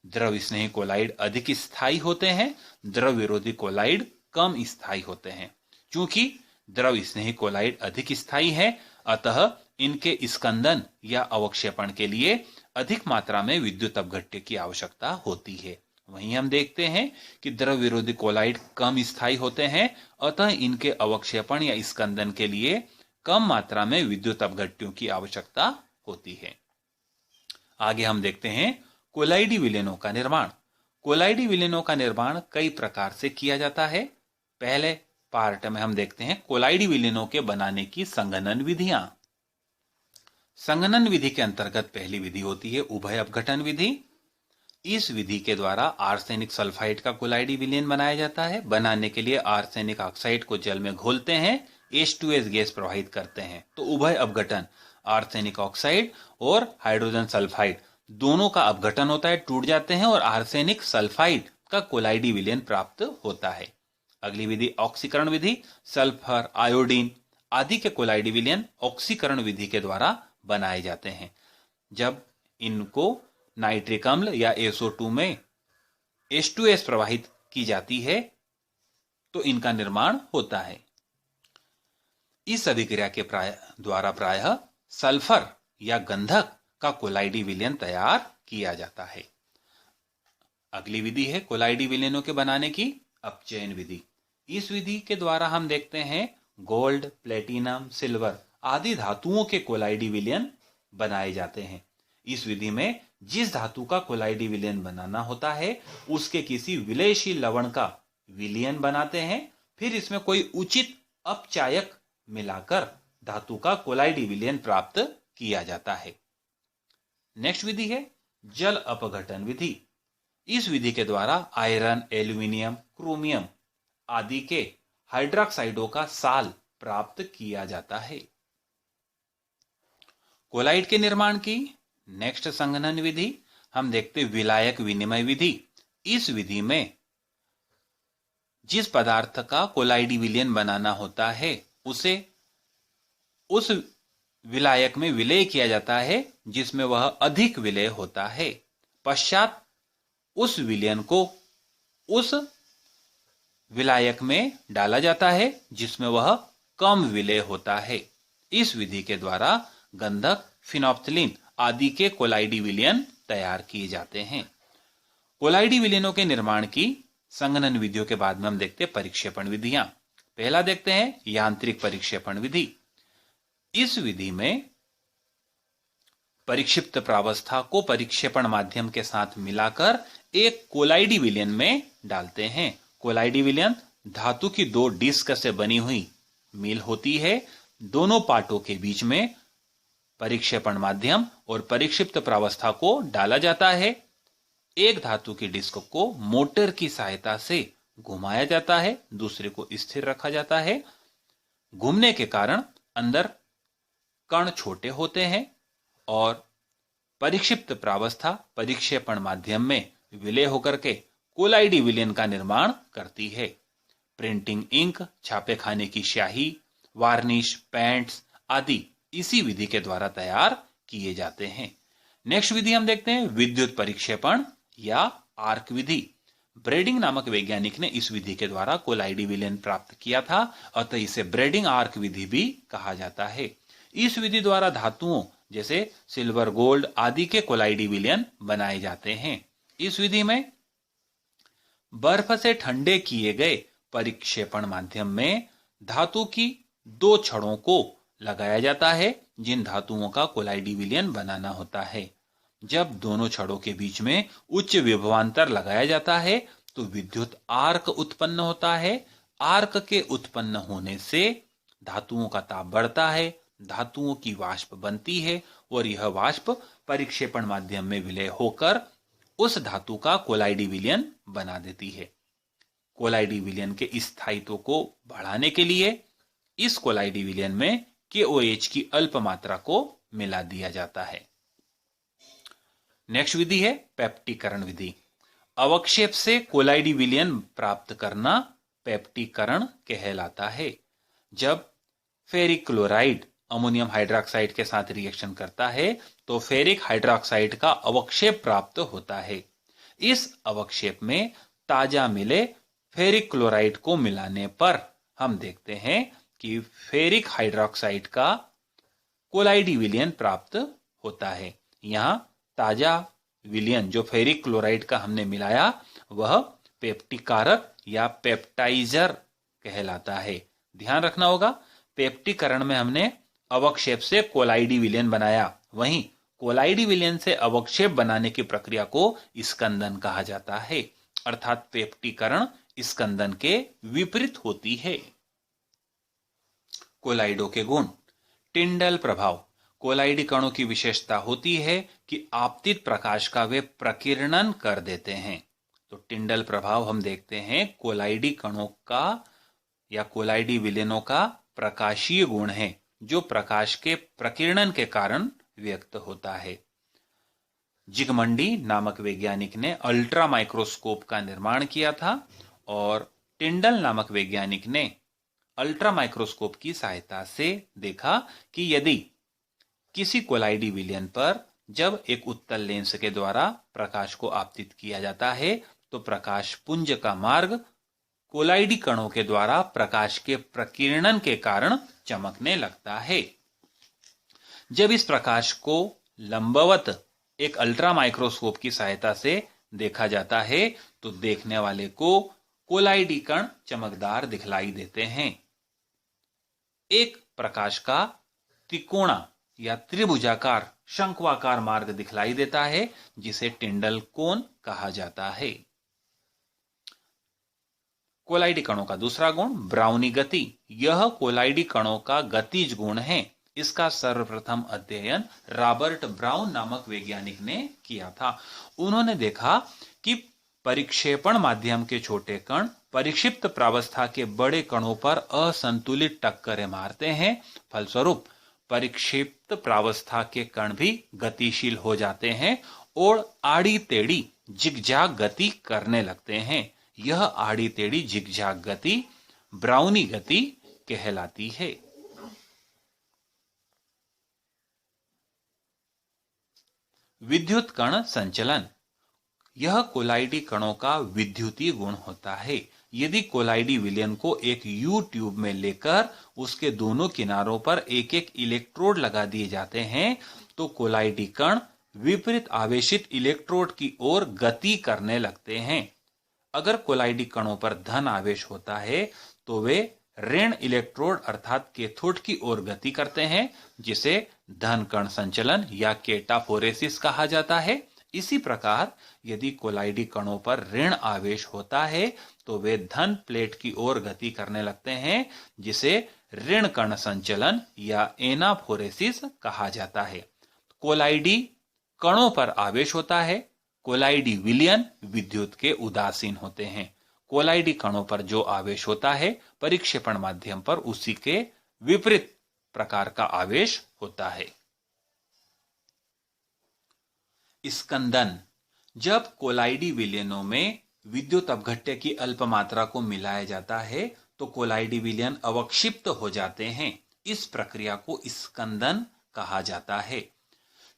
द्रव स्नेही कोलाइड अधिक स्थायी होते हैं, द्रव विरोधी कोलाइड कम स्थायी होते हैं। चूंकि द्रव स्नेही कोलाइड अधिक स्थायी है, अतः इनके स्कंदन या अवक्षेपण के लिए अधिक मात्रा में विद्युत अपघट्य की आवश्यकता होती है। वहीं हम देखते हैं कि द्रव विरोधी कोलाइड कम स्थायी होते हैं, अतः इनके अवक्षेपण या स्कंदन के लिए कम मात्रा में विद्युत अपघट्यों की आवश्यकता होती है। आगे हम देखते हैं कोलाइडी विलयनों का निर्माण। कोलाइडी विलयनों का निर्माण कई प्रकार से किया जाता है। पहले पार्ट में हम देखते हैं कोलाइडी विलयनों के बनाने की संघनन विधियां। संघनन विधि के अंतर्गत पहली विधि होती है उभय अपघटन विधि। इस विधि के द्वारा आर्सेनिक सल्फाइड का कोलाइडी विलयन बनाया जाता है। बनाने के लिए आर्सेनिक ऑक्साइड को जल में घोलते हैं, H2S गैस प्रवाहित करते हैं, तो उभय अपघटन आर्सेनिक ऑक्साइड और हाइड्रोजन सल्फाइड दोनों का अपघटन होता है, टूट जाते हैं और आर्सेनिक सल्फाइड का कोलाइडी विलयन प्राप्त होता है। अगली विधि ऑक्सीकरण विधि। सल्फर, आयोडीन आदि के कोलाइडी विलयन ऑक्सीकरण विधि के द्वारा बनाए जाते हैं। जब इनको नाइट्रिक अम्ल या SO2 में H2S प्रवाहित की जाती है तो इनका निर्माण होता है। इस अभिक्रिया के द्वारा प्रायः सल्फर या गंधक का कोलाइडी विलयन तैयार किया जाता है। अगली विधि है कोलाइडी विलयनों के बनाने की अपचयन विधि। इस विधि के द्वारा हम देखते हैं गोल्ड, प्लेटिनम, सिल्वर आदि धातुओं के कोलाइडी विलयन बनाए जाते हैं। इस विधि में जिस धातु का कोलाइडी विलयन बनाना होता है उसके किसी विलयशील लवण का विलयन बनाते हैं, फिर इसमें कोई उचित अपचायक मिलाकर धातु का कोलाइडी विलयन प्राप्त किया जाता है। नेक्स्ट विधि है जल अपघटन विधि। इस विधि के द्वारा आयरन, एल्यूमिनियम, क्रोमियम आदि के हाइड्रोक्साइडों का साल प्राप्त किया जाता है। कोलाइड के निर्माण की नेक्स्ट संघनन विधि हम देखते विलायक विनिमय विधि। इस विधि में जिस पदार्थ का कोलाइडी विलयन बनाना होता है उसे उस विलायक में विलय किया जाता है जिसमें वह अधिक विलय होता है। पश्चात उस विलयन को उस विलायक में डाला जाता है जिसमें वह कम विलय होता है। इस विधि के द्वारा गंधक, फिनोप्थलीन आदि के कोलाइडी विलयन तैयार किए जाते हैं। कोलाइडी विलयनों के निर्माण की संघनन विधियों के बाद में हम देखते हैं परिक्षेपण विधियां। पहला देखते हैं यांत्रिक परिक्षेपण विधि। इस विधि में परिक्षिप्त प्रावस्था को परिक्षेपण माध्यम के साथ मिलाकर एक कोलाइडी विलयन में डालते हैं। कोलाइडी विलयन धातु की दो डिस्क से बनी हुई मील होती है। दोनों पार्टों के बीच में परिक्षेपण माध्यम और परिक्षिप्त प्रावस्था को डाला जाता है। एक धातु की डिस्क को मोटर की सहायता से घुमाया जाता है, दूसरे को स्थिर रखा जाता है। घूमने के कारण अंदर कण छोटे होते हैं और परिक्षिप्त प्रावस्था परिक्षेपण माध्यम में विलय होकर के कोलाइडी विलयन का निर्माण करती है। प्रिंटिंग इंक, छापे खाने की स्याही, वार्निश, पेंट्स आदि इसी विधि के द्वारा तैयार किए जाते हैं। नेक्स्ट विधि हम देखते हैं विद्युत परिक्षेपण या आर्क विधि। ब्रेडिंग नामक वैज्ञानिक ने इस विधि के द्वारा कोलाइडी विलयन प्राप्त किया था, अतः इसे ब्रेडिंग आर्क विधि भी कहा जाता है। इस विधि द्वारा धातुओं जैसे सिल्वर, गोल्ड आदि के कोलाइडी विलयन बनाए जाते हैं। इस विधि में बर्फ से ठंडे किए गए परिक्षेपण माध्यम में धातु की दो छड़ों को लगाया जाता है जिन धातुओं का कोलाइडी विलयन बनाना होता है। जब दोनों छड़ों के बीच में उच्च विभवांतर लगाया जाता है तो विद्युत आर्क उत्पन्न होता है। आर्क के उत्पन्न होने से धातुओं का ताप बढ़ता है, धातुओं की वाष्प बनती है और यह वाष्प परिक्षेपण माध्यम में विलय होकर उस धातु का कोलाइडी विलयन बना देती है। कोलाइडी विलयन के स्थायित्व को बढ़ाने के लिए इस कोलाइडी विलयन में KOH की अल्प मात्रा को मिला दिया जाता है। नेक्स्ट विधि है पेप्टीकरण विधि। अवक्षेप से कोलाइडी विलयन प्राप्त करना पेप्टीकरण कहलाता है। जब फेरिक क्लोराइड अमोनियम हाइड्रोक्साइड के साथ रिएक्शन करता है तो फेरिक हाइड्रोक्साइड का अवक्षेप प्राप्त होता है। इस अवक्षेप में ताजा मिले फेरिक क्लोराइड को मिलाने पर हम देखते हैं कि फेरिक हाइड्रोक्साइड का कोलाइडी विलयन प्राप्त होता है। यहां ताजा विलयन जो फेरिक क्लोराइड का हमने मिलाया वह पेप्टिकारक या पेप्टाइजर कहलाता है। ध्यान रखना होगा, पेप्टीकरण में हमने अवक्षेप से कोलाइडी विलयन बनाया, वहीं कोलाइडी विलयन से अवक्षेप बनाने की प्रक्रिया को स्कंदन कहा जाता है। अर्थात पेप्टीकरण स्कंदन के विपरीत होती है। कोलाइडों के गुण। टिंडल प्रभाव। कोलाइडी कणों की विशेषता होती है कि आपतित प्रकाश का वे प्रकीर्णन कर देते हैं। तो टिंडल प्रभाव हम देखते हैं कोलाइडी कणों का या कोलाइडी विलयनों का प्रकाशीय गुण है जो प्रकाश के प्रकीर्णन के कारण व्यक्त होता है। जिगमंडी नामक वैज्ञानिक ने अल्ट्रा माइक्रोस्कोप का निर्माण किया था और टिंडल नामक वैज्ञानिक ने अल्ट्रा माइक्रोस्कोप की सहायता से देखा कि यदि किसी कोलाइडी विलयन पर जब एक उत्तल लेंस के द्वारा प्रकाश को आपतित किया जाता है तो प्रकाश पुंज का मार्ग कोलाइडी कणों के द्वारा प्रकाश के प्रकीर्णन के कारण चमकने लगता है। जब इस प्रकाश को लंबवत एक अल्ट्रा माइक्रोस्कोप की सहायता से देखा जाता है तो देखने वाले को कोलाइडी कण चमकदार दिखलाई देते हैं। एक प्रकाश का त्रिकोणा या त्रिभुजाकार शंक्वाकार मार्ग दिखलाई देता है जिसे टिंडल कोण कहा जाता है। कोलाइडी कणों का दूसरा गुण ब्राउनी गति। यह कोलाइडी कणों का गतिज गुण है। इसका सर्वप्रथम अध्ययन रॉबर्ट ब्राउन नामक वैज्ञानिक ने किया था। उन्होंने देखा कि परिक्षेपण माध्यम के छोटे कण परिक्षिप्त प्रावस्था के बड़े कणों पर असंतुलित टक्करें मारते हैं। फलस्वरूप परिक्षिप्त प्रावस्था के कण भी गतिशील हो जाते हैं और आड़ी टेढ़ी जिगजैग गति करने लगते हैं। यह आड़ी टेढ़ी जिगजैग गति ब्राउनी गति कहलाती है। विद्युत कण संचलन, यह कोलाइडी कणों का विद्युतीय गुण होता है। यदि कोलाइडी विलयन को एक यू ट्यूब में लेकर उसके दोनों किनारों पर एक एक इलेक्ट्रोड लगा दिए जाते हैं तो कोलाइडी कण विपरीत आवेशित इलेक्ट्रोड की ओर गति करने लगते हैं। अगर कोलाइडी कणों पर धन आवेश होता है तो वे ऋण इलेक्ट्रोड अर्थात कैथोड की ओर गति करते हैं, जिसे धन कण संचलन या केटाफोरेसिस कहा जाता है। इसी प्रकार यदि कोलाइडी कणों पर ऋण आवेश होता है तो वे धन प्लेट की ओर गति करने लगते हैं, जिसे ऋण कण संचलन या एनाफोरेसिस कहा जाता है। कोलाइडी कणों पर आवेश होता है, कोलाइडी विलयन विद्युत के उदासीन होते हैं। कोलाइडी कणों पर जो आवेश होता है परिक्षेपण माध्यम पर उसी के विपरीत प्रकार का आवेश होता है। स्कंदन, जब कोलाइडी विलयनों में विद्युत अपघट्य की अल्प मात्रा को मिलाया जाता है तो कोलाइडी विलयन अवक्षिप्त हो जाते हैं। इस प्रक्रिया को स्कंदन कहा जाता है।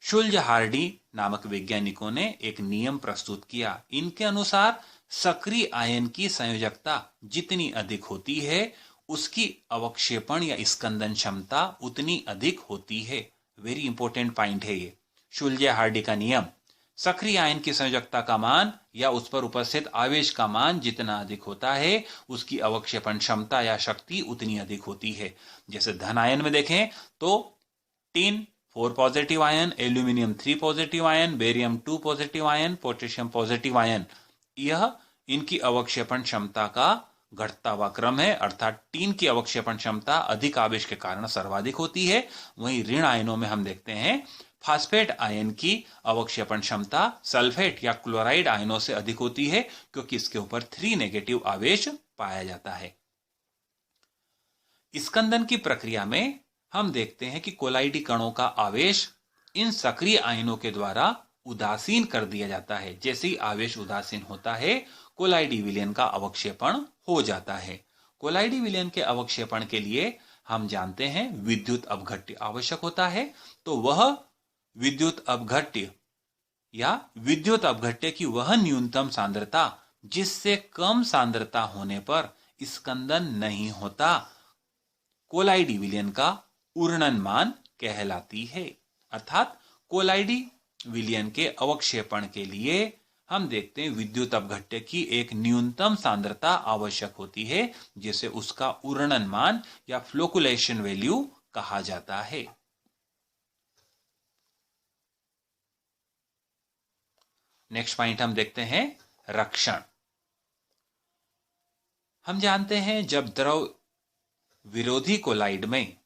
शुल्ज हार्डी नामक वैज्ञानिकों ने एक नियम प्रस्तुत किया। इनके अनुसार सक्रिय आयन की संयोजकता जितनी अधिक होती है उसकी अवक्षेपण या स्कंदन क्षमता उतनी अधिक होती है। वेरी इंपॉर्टेंट पॉइंट है ये। शुल्ज हार्डी का नियम, सक्रिय आयन की संयोजकता का मान या उस पर उपस्थित आवेश का मान जितना अधिक होता है उसकी अवक्षेपण क्षमता या शक्ति उतनी अधिक होती है। जैसे धन आयन में देखें तो tin 4 positive ion, aluminium 3 positive ion, barium 2 positive ion, potassium positive ion, यह इनकी अवक्षेपण क्षमता का घटता हुआ क्रम है। अर्थात टिन की अवक्षेपण क्षमता अधिक आवेश के कारण सर्वाधिक होती है। वहीं ऋण आयनों में हम देखते हैं फास्फेट आयन की अवक्षेपण क्षमता सल्फेट या क्लोराइड आयनों से अधिक होती है, क्योंकि इसके ऊपर 3 नेगेटिव आवेश पाया जाता है। स्कंदन की प्रक्रिया में हम देखते हैं कि कोलाइडी कणों का आवेश इन सक्रिय आयनों के द्वारा उदासीन कर दिया जाता है। जैसे ही आवेश उदासीन होता है कोलाइडी विलयन का अवक्षेपण हो जाता है। कोलाइडी विलयन के अवक्षेपण के लिए हम जानते हैं विद्युत अपघट्य आवश्यक होता है। तो वह विद्युत अपघट्य या विद्युत अपघट्य की वह न्यूनतम सांद्रता जिससे कम सांद्रता होने पर स्कंदन नहीं होता, कोलाइडी विलयन का ऊर्णनमान कहलाती है। अर्थात कोलाइडी विलयन के अवक्षेपण के लिए हम देखते हैं विद्युत अपघट्य की एक न्यूनतम सांद्रता आवश्यक होती है, जिसे उसका ऊर्णनमान या फ्लोकुलेशन वैल्यू कहा जाता है। नेक्स्ट पॉइंट हम देखते हैं रक्षण। हम जानते हैं जब द्रव विरोधी कोलाइड में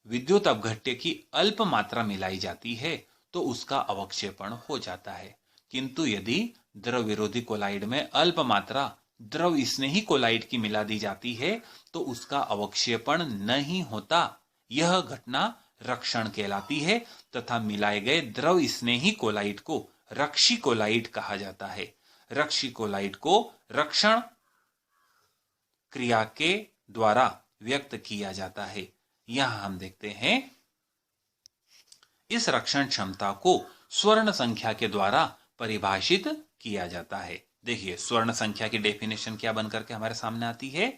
विद्युत अपघट्य की अल्प मात्रा मिलाई जाती है तो उसका अवक्षेपण हो जाता है, किंतु यदि द्रव विरोधी कोलाइड में अल्प मात्रा द्रव स्नेही कोलाइड की मिला दी जाती है तो उसका अवक्षेपण नहीं होता। यह घटना रक्षण कहलाती है तथा मिलाए गए द्रव स्नेही कोलाइड को रक्षी कोलाइड कहा जाता है। रक्षी कोलाइड को रक्षण क्रिया के द्वारा व्यक्त किया जाता है। यहां हम देखते हैं इस रक्षण क्षमता को स्वर्ण संख्या के द्वारा परिभाषित किया जाता है। देखिए स्वर्ण संख्या की डेफिनेशन क्या बनकर के हमारे सामने आती है।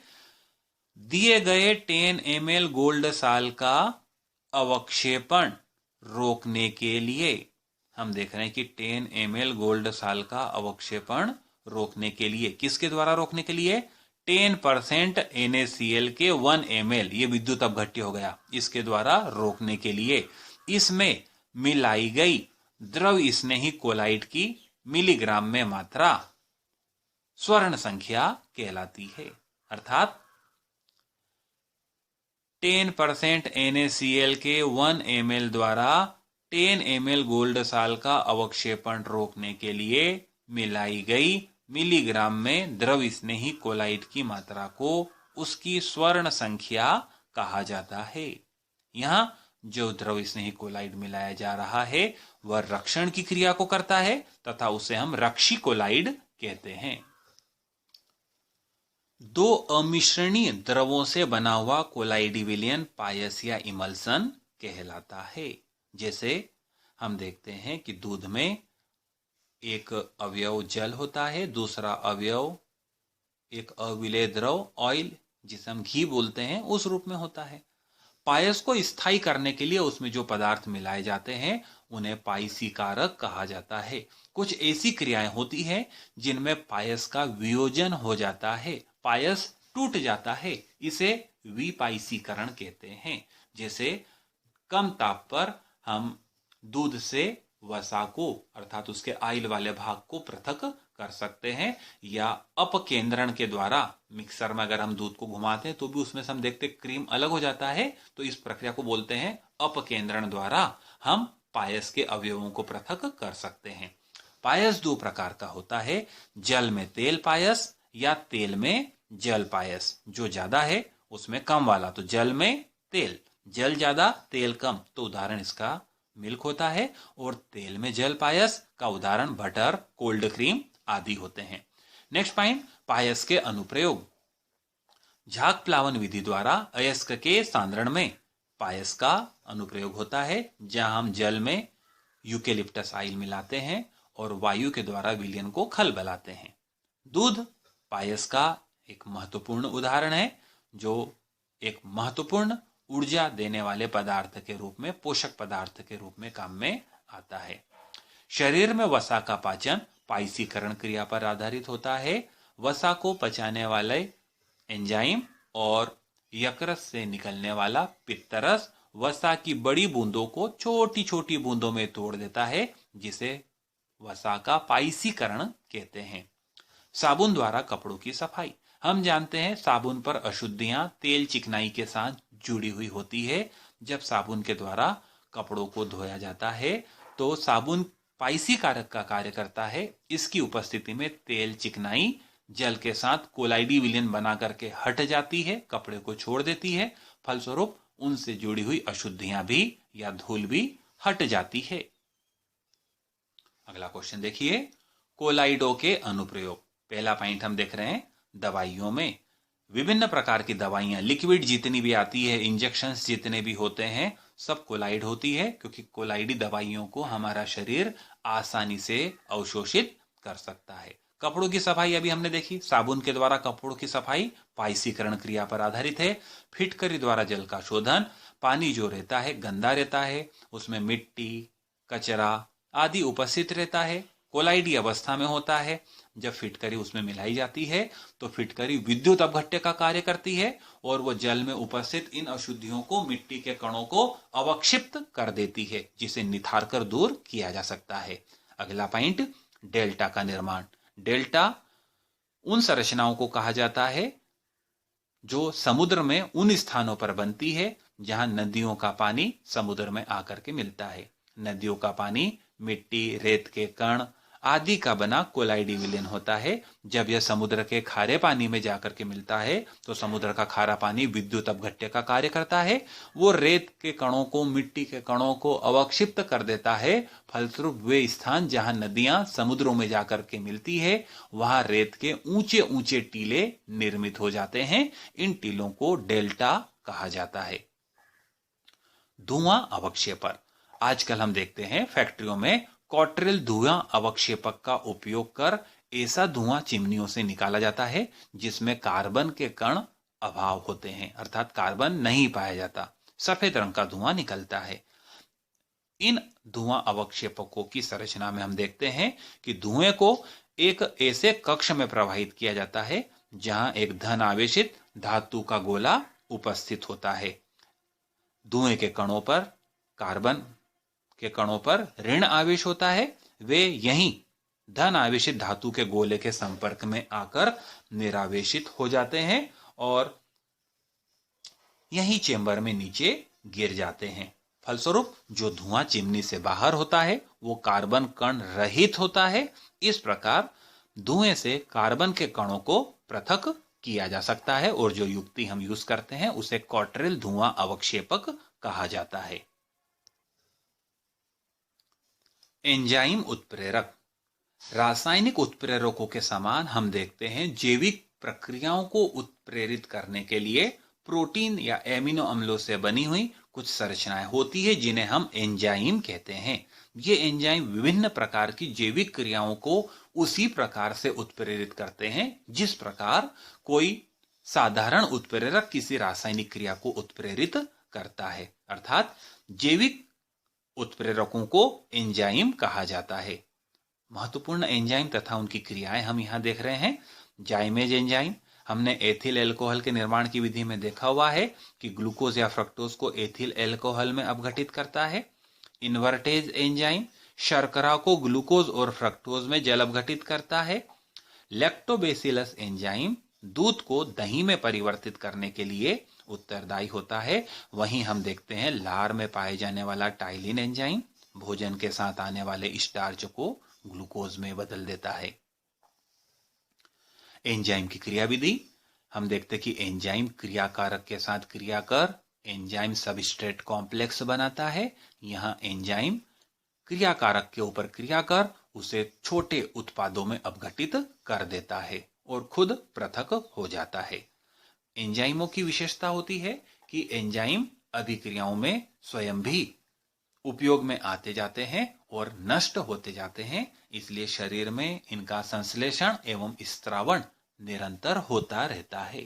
दिए गए 10 ml गोल्ड साल का अवक्षेपण रोकने के लिए, हम देख रहे हैं कि 10 ml गोल्ड साल का अवक्षेपण रोकने के लिए, किसके द्वारा रोकने के लिए, 10% NaCl के 1 ml, ये विद्युत अपघट्य हो गया, इसके द्वारा रोकने के लिए इसमें मिलाई गई द्रव स्नेही कोलाइड की मिलीग्राम में मात्रा स्वर्ण संख्या कहलाती है। अर्थात 10% NaCl के 1 ml द्वारा 10 ml गोल्ड साल का अवक्षेपण रोकने के लिए मिलाई गई मिलीग्राम में द्रव स्नेही कोलाइड की मात्रा को उसकी स्वर्ण संख्या कहा जाता है। यहां जो द्रव स्नेही कोलाइड मिलाया जा रहा है वह रक्षण की क्रिया को करता है तथा उसे हम रक्षी कोलाइड कहते हैं। दो अमिश्रणीय द्रवों से बना हुआ कोलाइडी विलयन पायस या इमल्सन कहलाता है। जैसे हम देखते हैं कि दूध में एक अवयव जल होता है, दूसरा अवयव एक अविलेय द्रव ऑयल जिसे हम घी बोलते हैं उस रूप में होता है। पायस को स्थायी करने के लिए उसमें जो पदार्थ मिलाए जाते हैं उन्हें पायसीकारक कहा जाता है। कुछ ऐसी क्रियाएं होती हैं जिनमें पायस का वियोजन हो जाता है, पायस टूट जाता है, इसे विपायसीकरण कहते हैं। जैसे कम ताप पर हम दूध से वसा को अर्थात उसके आइल वाले भाग को पृथक कर सकते हैं, या अपकेंद्रण के द्वारा मिक्सर में अगर हम दूध को घुमाते हैं तो भी उसमें से हम देखते क्रीम अलग हो जाता है, तो इस प्रक्रिया को बोलते हैं अपकेंद्रण द्वारा हम पायस के अवयवों को पृथक कर सकते हैं। पायस दो प्रकार का होता है, जल में तेल पायस या तेल में जल पायस। जो ज्यादा है उसमें कम वाला, तो जल में तेल, जल ज्यादा तेल कम, तो उदाहरण इसका मिल्क होता है। और तेल में जल पायस का उदाहरण बटर, कोल्ड क्रीम आदि होते हैं। नेक्स्ट पॉइंट, पायस के अनुप्रयोग। झाग प्लावन विधि द्वारा अयस्क के सांद्रण में पायस का अनुप्रयोग होता है, जहां हम जल में यूकेलिप्टस ऑयल मिलाते हैं और वायु के द्वारा विलयन को खलबलाते हैं। दूध पायस का एक महत्वपूर्ण उदाहरण है, जो एक महत्वपूर्ण ऊर्जा देने वाले पदार्थ के रूप में, पोषक पदार्थ के रूप में काम में आता है। शरीर में वसा का पाचन पायसीकरण क्रिया पर आधारित होता है। वसा को पचाने वाले एंजाइम और यकृत से निकलने वाला पित्तरस वसा की बड़ी बूंदों को छोटी छोटी बूंदों में तोड़ देता है, जिसे वसा का पायसीकरण कहते हैं। साबुन द्वारा कपड़ों की सफाई। हम जानते हैं साबुन पर अशुद्धियां तेल चिकनाई के साथ जुड़ी हुई होती है। जब साबुन के द्वारा कपड़ों को धोया जाता है तो साबुन पायसीकारक का कार्य करता है। इसकी उपस्थिति में तेल चिकनाई जल के साथ कोलाइडी विलयन बना करके हट जाती है, कपड़े को छोड़ देती है, फलस्वरूप उनसे जुड़ी हुई अशुद्धियां भी या धूल भी हट जाती है। अगला क्वेश्चन देखिए, कोलाइडो के अनुप्रयोग। पहला पॉइंट हम देख रहे हैं दवाइयों में। विभिन्न प्रकार की दवाइयां, लिक्विड जितनी भी आती है, इंजेक्शंस जितने भी होते हैं, सब कोलाइड होती है, क्योंकि कोलाइडी दवाइयों को हमारा शरीर आसानी से अवशोषित कर सकता है। कपड़ों की सफाई अभी हमने देखी, साबुन के द्वारा कपड़ों की सफाई पायसीकरण क्रिया पर आधारित है। फिटकरी द्वारा जल का शोधन। पानी जो रहता है गंदा रहता है, उसमें मिट्टी, कचरा आदि उपस्थित रहता है, कोलाइडी अवस्था में होता है। जब फिटकरी उसमें मिलाई जाती है तो फिटकरी विद्युत अपघट्य का कार्य करती है और वो जल में उपस्थित इन अशुद्धियों को, मिट्टी के कणों को अवक्षिप्त कर देती है, जिसे निथार कर दूर किया जा सकता है। अगला पॉइंट, डेल्टा का निर्माण। डेल्टा उन संरचनाओं को कहा जाता है जो समुद्र में उन स्थानों पर बनती है जहां नदियों का पानी समुद्र में आकर के मिलता है। नदियों का पानी मिट्टी, रेत के कण आदि का बना कोलाइडी विलयन होता है। जब यह समुद्र के खारे पानी में जाकर के मिलता है तो समुद्र का खारा पानी विद्युत अपघट्य का कार्य करता है। वो रेत के कणों को, मिट्टी के कणों को अवक्षिप्त कर देता है। फलस्वरूप वे स्थान जहां नदियां समुद्रों में जाकर के मिलती है वहां रेत के ऊंचे ऊंचे टीले निर्मित हो जाते हैं। इन टीलों को डेल्टा कहा जाता है। धुआं अवक्षेपण। आजकल हम देखते हैं फैक्ट्रियों में कॉट्रेल धुआं अवक्षेपक का उपयोग कर ऐसा धुआं चिमनियों से निकाला जाता है जिसमें कार्बन के कण अभाव होते हैं, अर्थात कार्बन नहीं पाया जाता, सफेद रंग का धुआं निकलता है। इन धुआं अवक्षेपकों की संरचना में हम देखते हैं कि धुएं को एक ऐसे कक्ष में प्रवाहित किया जाता है जहां एक धन आवेशित धातु का गोला उपस्थित होता है। धुएं के कणों पर, कार्बन के कणों पर ऋण आवेश होता है। वे यहीं धन आवेशित धातु के गोले के संपर्क में आकर निरावेशित हो जाते हैं और यहीं चेंबर में नीचे गिर जाते हैं। फलस्वरूप जो धुआं चिमनी से बाहर होता है वो कार्बन कण रहित होता है। इस प्रकार धुएं से कार्बन के कणों को पृथक किया जा सकता है और जो युक्ति हम यूज करते हैं उसे कॉट्रेल धुआं अवक्षेपक कहा जाता है। एंजाइम उत्प्रेरक। रासायनिक उत्प्रेरकों के समान हम देखते हैं जैविक प्रक्रियाओं को उत्प्रेरित करने के लिए प्रोटीन या एमिनो अम्लों से बनी हुई कुछ संरचनाएं होती है जिन्हें हम एंजाइम कहते हैं। ये एंजाइम विभिन्न प्रकार की जैविक क्रियाओं को उसी प्रकार से उत्प्रेरित करते हैं जिस प्रकार कोई साधारण उत्प्रेरक किसी रासायनिक क्रिया को उत्प्रेरित करता है। अर्थात जैविक उत्प्रेरकों को एंजाइम कहा जाता है। महत्वपूर्ण एंजाइम तथा उनकी क्रियाएं हम यहां देख रहे हैं। जाइमेज एंजाइम, हमने एथिल अल्कोहल के निर्माण की विधि में देखा हुआ है कि ग्लूकोज या फ्रक्टोज को एथिल अल्कोहल में अपघटित करता है। इन्वर्टेज एंजाइम शर्करा को ग्लूकोज और फ्रक्टोज में जल अपघटित करता है। लैक्टोबैसिलस एंजाइम दूध को दही में परिवर्तित करने के लिए उत्तरदायी होता है। वहीं हम देखते हैं लार में पाए जाने वाला टाइलिन एंजाइम भोजन के साथ आने वाले स्टार्च को ग्लूकोज में बदल देता है। एंजाइम की क्रियाविधि, हम देखते कि एंजाइम क्रियाकारक के साथ क्रिया कर एंजाइम सबस्ट्रेट कॉम्प्लेक्स बनाता है। यहां एंजाइम क्रियाकारक के ऊपर क्रिया कर उसे छोटे उत्पादों में अपघटित कर देता है और खुद पृथक हो जाता है। एंजाइमों की विशेषता होती है कि एंजाइम अभिक्रियाओं में स्वयं भी उपयोग में आते जाते हैं और नष्ट होते जाते हैं, इसलिए शरीर में इनका संश्लेषण एवं स्त्रावण निरंतर होता रहता है।